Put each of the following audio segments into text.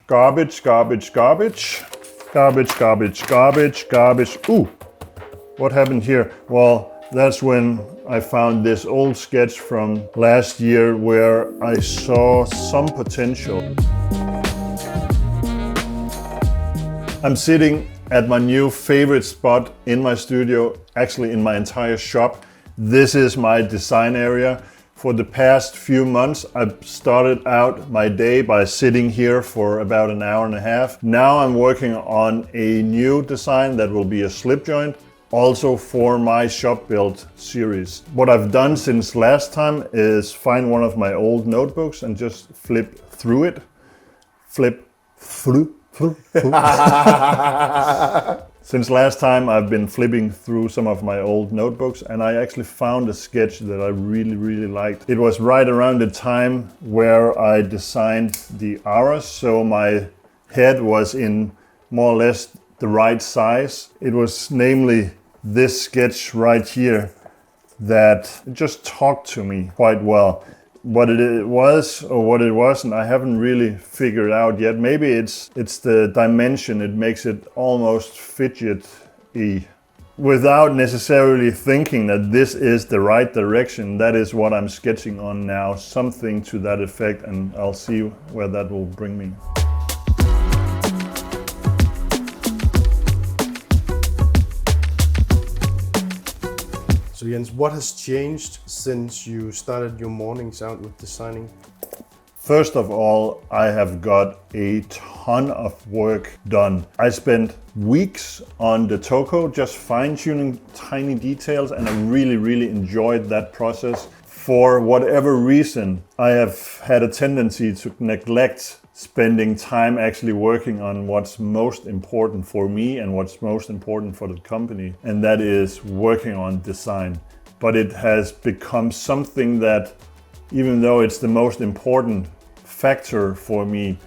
Garbage, garbage, garbage. Garbage, garbage, garbage, garbage. Ooh, what happened here? Well, that's when I found this old sketch from last year where I saw some potential. I'm sitting at my new favorite spot in my studio, actually in my entire shop. This is my design area. For the past few months, I've started out my day by sitting here for about an hour and a half. Now I'm working on a new design that will be a slip joint, also for my shop build series. What I've done since last time is find one of my old notebooks and just flip through it. Flip through. Since last time I've been flipping through some of my old notebooks and I actually found a sketch that I really liked. It was right around the time where I designed the Aras, so my head was in more or less the right size. It was namely this sketch right here that just talked to me quite well. What it was or what it wasn't, I haven't really figured out yet. Maybe it's the dimension, it makes it almost fidgety. Without necessarily thinking that this is the right direction, that is what I'm sketching on now, something to that effect, and I'll see where that will bring me. So Jens, what has changed since you started your mornings out with designing? First of all, I have got a ton of work done. I spent weeks on the Toco just fine-tuning tiny details, and I really enjoyed that process. For whatever reason, I have had a tendency to neglect spending time actually working on what's most important for me and what's most important for the company, and that is working on design. But it has become something that, even though it's the most important factor for me,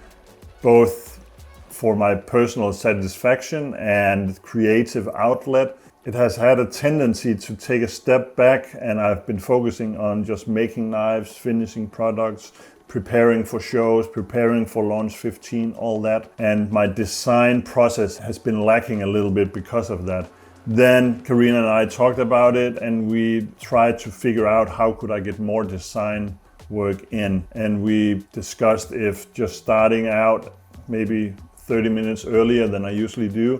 both for my personal satisfaction and creative outlet, it has had a tendency to take a step back, and I've been focusing on just making knives, finishing products, preparing for shows, preparing for launch 15, all that. And my design process has been lacking a little bit because of that. Then Karina and I talked about it and we tried to figure out how could I get more design work in. And we discussed if just starting out maybe 30 minutes earlier than I usually do,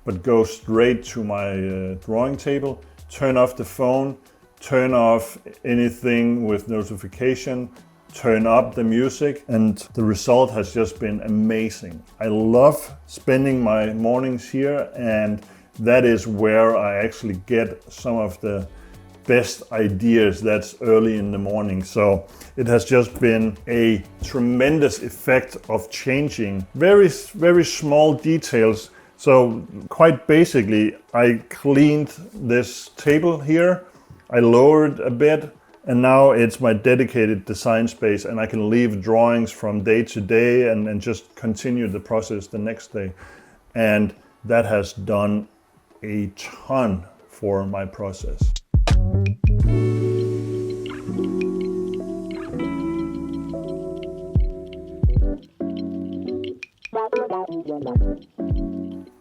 but go straight to my drawing table, turn off the phone, turn off anything with notification, turn up the music, and the result has just been amazing. I love spending my mornings here, and that is where I actually get some of the best ideas. That's early in the morning. So it has just been a tremendous effect of changing very small details. So quite basically, I cleaned this table here, I lowered a bit, and now it's my dedicated design space, and I can leave drawings from day to day and just continue the process the next day. And that has done a ton for my process.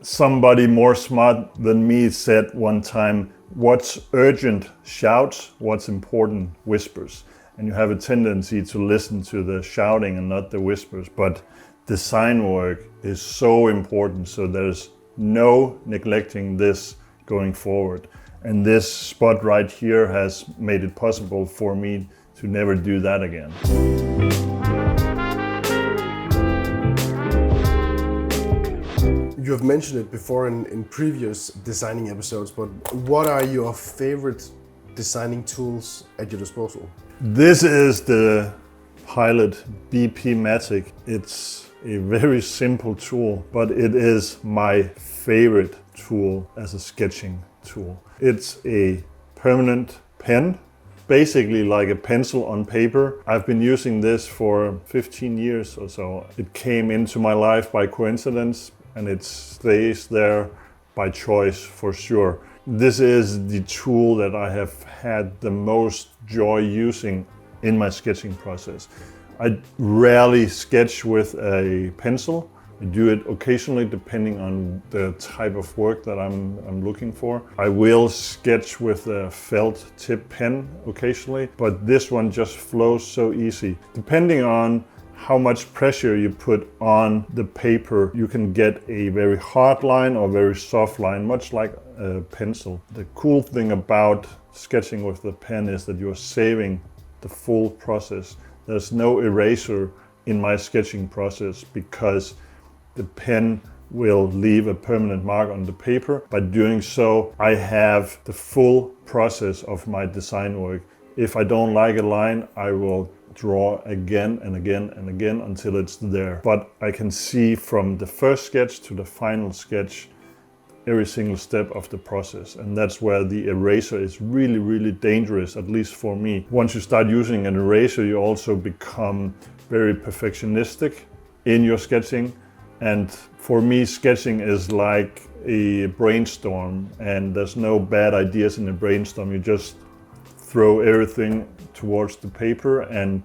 Somebody more smart than me said one time, what's urgent shouts, what's important whispers. And you have a tendency to listen to the shouting and not the whispers, but design work is so important, so there's no neglecting this going forward. And this spot right here has made it possible for me to never do that again. You have mentioned it before in previous designing episodes, but what are your favorite designing tools at your disposal? This is the Pilot BP-Matic. It's a very simple tool, but it is my favorite tool as a sketching tool. It's a permanent pen, basically like a pencil on paper. I've been using this for 15 years or so. It came into my life by coincidence, and it stays there by choice for sure. This is the tool that I have had the most joy using in my sketching process. I rarely sketch with a pencil. I do it occasionally depending on the type of work that I'm looking for. I will sketch with a felt tip pen occasionally, but this one just flows so easy. Depending on how much pressure you put on the paper, you can get a very hard line or very soft line, much like a pencil. The cool thing about sketching with the pen is that you're saving the full process. There's no eraser in my sketching process because the pen will leave a permanent mark on the paper. By doing so, I have the full process of my design work. If I don't like a line, I will draw again and again and again until it's there. But I can see from the first sketch to the final sketch every single step of the process. And that's where the eraser is really, really dangerous, at least for me. Once you start using an eraser, you also become very perfectionistic in your sketching. And for me, sketching is like a brainstorm, and there's no bad ideas in a brainstorm. You just throw everything towards the paper and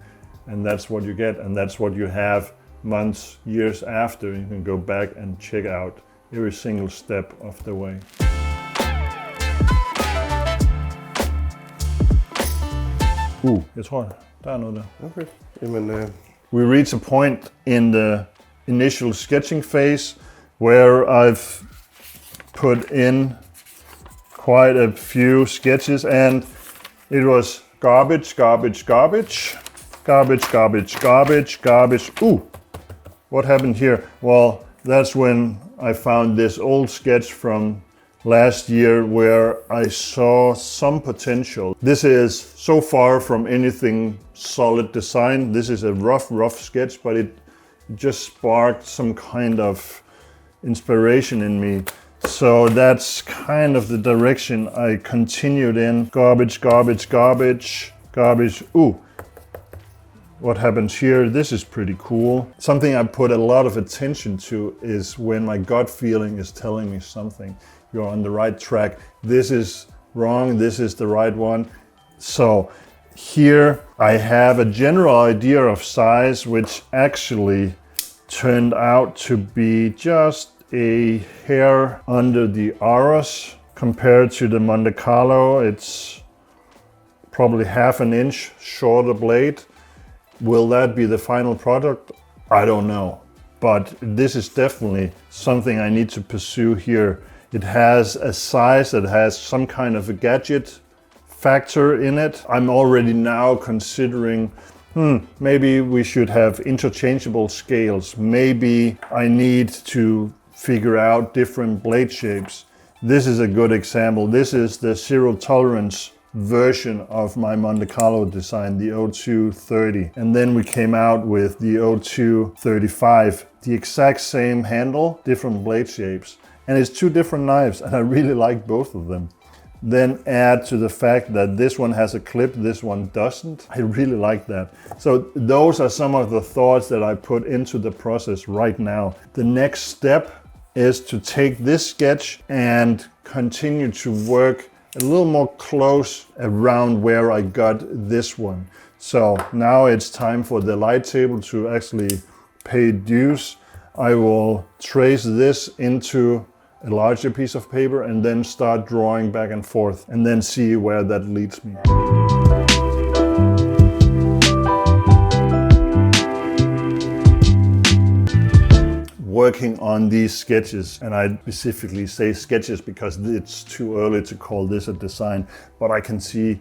that's what you get, and that's what you have months, years after. You can go back and check out every single step of the way. Jeg tror, der er noget der. Okay. Jamen, We reach a point in the initial sketching phase where I've put in quite a few sketches, and it was garbage, garbage, garbage, garbage, garbage, garbage, garbage. What happened here? Well, that's when I found this old sketch from last year where I saw some potential. This is so far from anything solid design. This is a rough sketch, but it just sparked some kind of inspiration in me. So that's kind of the direction I continued in. Garbage, garbage, garbage, garbage. What happens here? This is pretty cool. Something I put a lot of attention to is when my gut feeling is telling me something. You're on the right track. This is wrong. This is the right one. So here I have a general idea of size, which actually turned out to be just a hair under the Aros. Compared to the Monte Carlo, it's probably half an inch shorter blade. Will that be the final product? I don't know. But this is definitely something I need to pursue here. It has a size that has some kind of a gadget factor in it. I'm already now considering, maybe we should have interchangeable scales. Maybe I need to figure out different blade shapes. This is a good example. This is the zero tolerance version of my Monte Carlo design, the 0230. And then we came out with the 0235, the exact same handle, different blade shapes. And it's two different knives, and I really like both of them. Then add to the fact that this one has a clip, this one doesn't. I really like that. So those are some of the thoughts that I put into the process right now. The next step is to take this sketch and continue to work a little more close around where I got this one. So now it's time for the light table to actually pay dues. I will trace this into a larger piece of paper and then start drawing back and forth and then see where that leads me. Working on these sketches, and I specifically say sketches because it's too early to call this a design, but I can see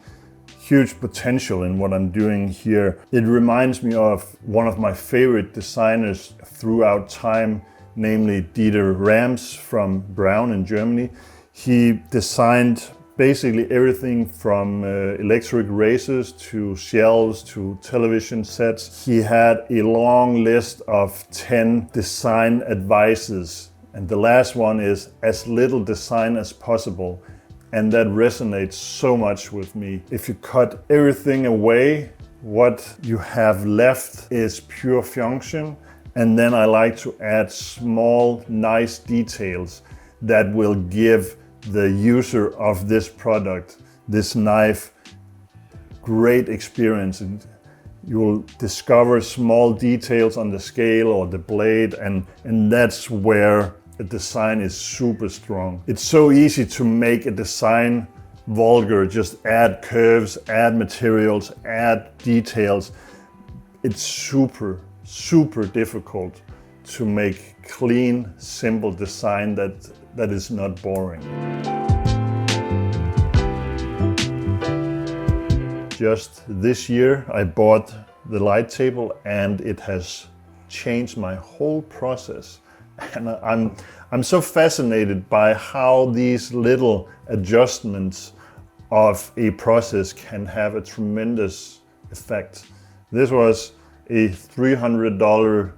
huge potential in what I'm doing here. It reminds me of one of my favorite designers throughout time, namely Dieter Rams from Braun in Germany. He designed basically everything from electric razors to shelves to television sets. He had a long list of 10 design advices, and the last one is as little design as possible. And that resonates so much with me. If you cut everything away, what you have left is pure function. And then I like to add small, nice details that will give the user of this product, this knife, great experience. you'll discover small details on the scale or the blade, and that's where the design is super strong. It's so easy to make a design vulgar, just add curves, add materials, add details. It's super difficult to make clean, simple design that is not boring. Just this year I bought the light table and it has changed my whole process. And I'm so fascinated by how these little adjustments of a process can have a tremendous effect. This was a $300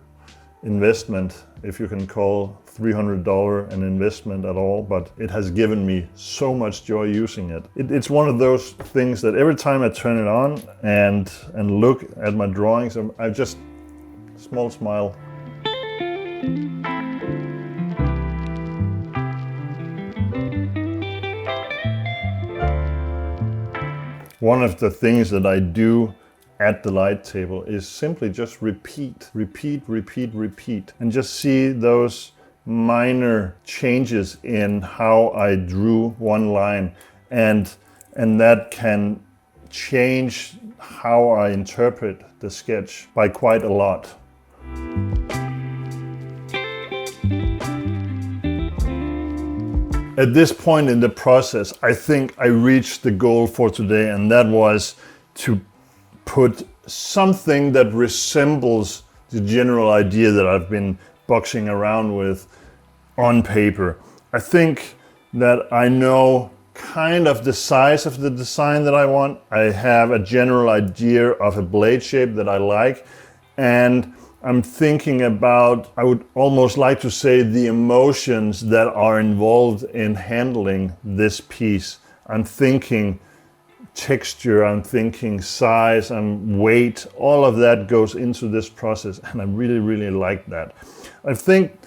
investment, if you can call $300 an investment at all, but it has given me so much joy using it. It's one of those things that every time I turn it on and look at my drawings, I just small smile. One of the things that I do at the light table is simply just repeat, and just see those minor changes in how I drew one line, and that can change how I interpret the sketch by quite a lot. At this point in the process, I think I reached the goal for today, and that was to put something that resembles the general idea that I've been boxing around with on paper. I think that I know kind of the size of the design that I want. I have a general idea of a blade shape that I like, and I'm thinking about, I would almost like to say, the emotions that are involved in handling this piece. I'm thinking texture, I'm thinking size, and weight. All of that goes into this process, and I really like that. I think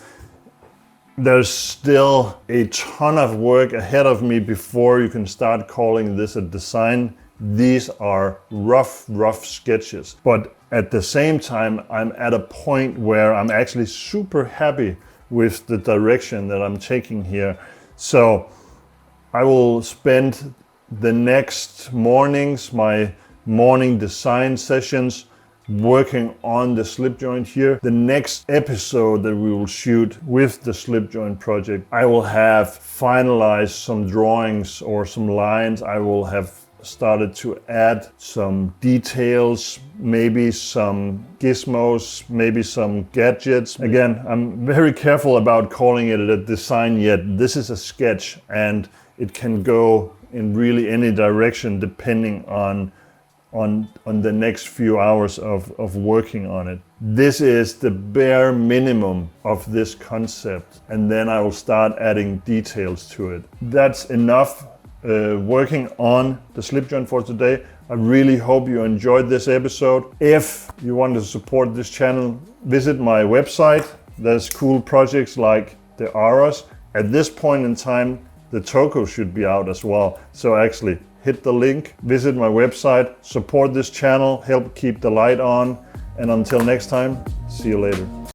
there's still a ton of work ahead of me before you can start calling this a design. These are rough sketches, but at the same time I'm at a point where I'm actually super happy with the direction that I'm taking here. So I will spend the next mornings, my morning design sessions, working on the slip joint here. The next episode that we will shoot with the slip joint project, I will have finalized some drawings or some lines. I will have started to add some details, maybe some gizmos, maybe some gadgets. Again, I'm very careful about calling it a design yet. This is a sketch, and it can go in really any direction depending on the next few hours of working on it. This is the bare minimum of this concept, and then I will start adding details to it. That's enough working on the slip joint for today. I really hope you enjoyed this episode. If you want to support this channel, visit my website. There's cool projects like the Aros. At this point in time, the Toco should be out as well. So actually, hit the link, visit my website, support this channel, help keep the light on, and until next time, see you later.